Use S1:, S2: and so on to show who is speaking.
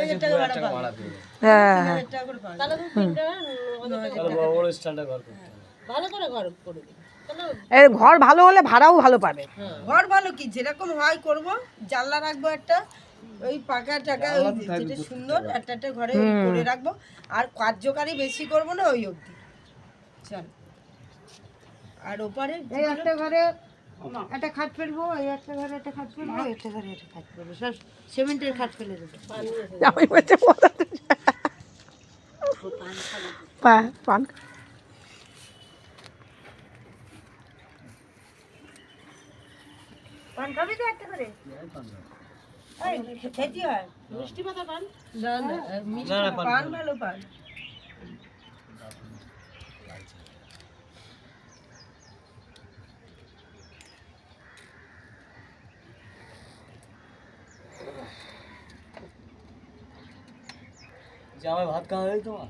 S1: 3000 টাকা ভাড়া দিয়ে
S2: হ্যাঁ
S1: 3000 টাকা করে পাওয়া ভালো করে ঘর করে দিই।
S2: এই ঘর ভালো হলে ভাড়াও ভালো পাবে।
S1: ঘর ভালো কি যেরকম হয় করব, জানলা রাখবো একটা, ওই পাকা টাকা ওই যেটা সুন্দর একটা একটা ঘরে ওই করে রাখবো, আর কার্যকারী বেশি করব না ওই অবধি। চল আর ওপারে এই একটা ঘরে একটা খাট ফেলবো, এই একটা ঘরে একটা খাট ফেলবো, একটা ঘরে একটা খাট ফেলবো, সব সিমেন্টের খাট ফেলে দেবো।
S2: আমি বলছি পান
S1: পান খাবি তো একটা করে? এই খেতে হয় মিষ্টি পাতা পান? না না মিষ্টি পান ভালো পান।
S3: জামাই ভাত খাওয়া হয় তোমার?